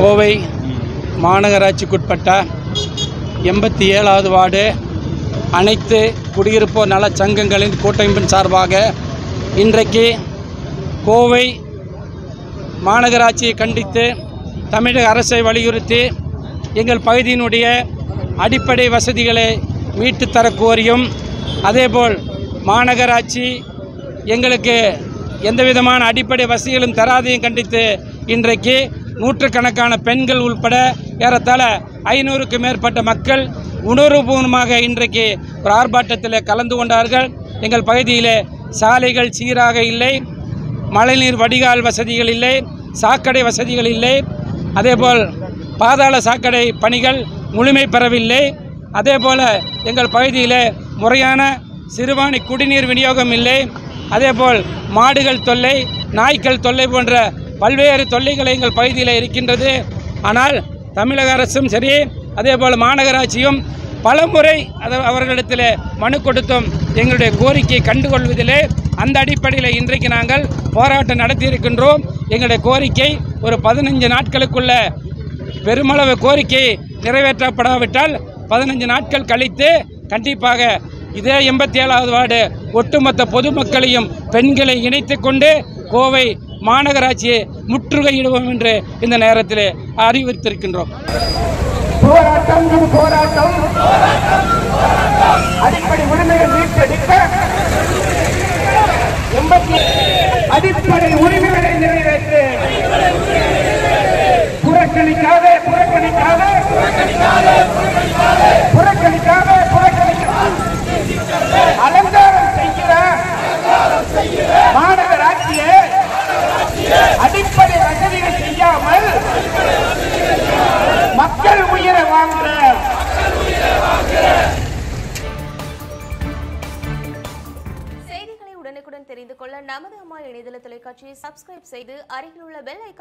கோவை மாநகராட்சிக்குட்பட்ட 87வது வார்டு அனைத்து குடியிருப்போர் நலச் சங்கங்களின் கூட்டமைப்பின் சார்பாக இன்றைக்கு கோவை மாநகராட்சியை கண்டித்து தமிழக அரசை வலியுறுத்தி எங்கள் பகுதியினுடைய அடிப்படை வசதிகளை மீட்டு தர கோரியும், அதேபோல் மாநகராட்சி எங்களுக்கு எந்தவிதமான அடிப்படை வசதிகளும் தராதையும் கண்டித்து இன்றைக்கு நூற்றுக்கணக்கான பெண்கள் உள்பட ஏறத்தாழ 500க்கும் மேற்பட்ட மக்கள் உணர்வுபூர்வமாக இன்றைக்கு ஒரு ஆர்ப்பாட்டத்தில் கலந்து கொண்டார்கள். எங்கள் பகுதியில் சாலைகள் சீராக இல்லை, மழைநீர் வடிகால் வசதிகள் இல்லை, சாக்கடை வசதிகள் இல்லை, அதேபோல் பாதாள சாக்கடை பணிகள் முழுமை பெறவில்லை. அதேபோல் எங்கள் பகுதியில் முறையான சிறுவாணி குடிநீர் விநியோகம் இல்லை. அதேபோல் மாடுகள் தொல்லை, நாய்க்கள் தொல்லை போன்ற பல்வேறு தொல்லைகள் எங்கள் பகுதியில் இருக்கின்றது. ஆனால் தமிழக அரசும் சரி, அதேபோல் மாநகராட்சியும் பலமுறை அவர்களிடத்தில் மனு கொடுத்தும் எங்களுடைய கோரிக்கையை கண்டுகொள்வதில்லை. அந்த அடிப்படையில் இன்றைக்கு நாங்கள் போராட்டம் நடத்தியிருக்கின்றோம். எங்களுடைய கோரிக்கை ஒரு 15 நாட்களுக்குள்ள பெருமளவு கோரிக்கை நிறைவேற்றப்படாவிட்டால் 15 நாட்கள் கழித்து கண்டிப்பாக இதே 87வது வார்டு ஒட்டுமொத்த பொதுமக்களையும் பெண்களை இணைத்து கொண்டு கோவை மாநகராட்சியை முற்றுகையிடுவோம் என்று இந்த நேரத்தில் அறிவித்திருக்கின்றோம். போராட்டம் அடிப்படை உரிமைகள் மீட்டெடுக்க, அடிப்படை உரிமைகளை நிறைவேற்று, புறக்கணிக்காதே அலங்காரம் செய்கிற மாநகராட்சியை அடிப்படை வசதிகள் செய்யாமல் மக்கள் உயிரை வாங்குற செய்திகளை உடனுக்குடன் தெரிந்து கொள்ள நமது அம்மா இணையதள தொலைக்காட்சியை சப்ஸ்கிரைப் செய்து அருகில் உள்ள பெல் ஐகான்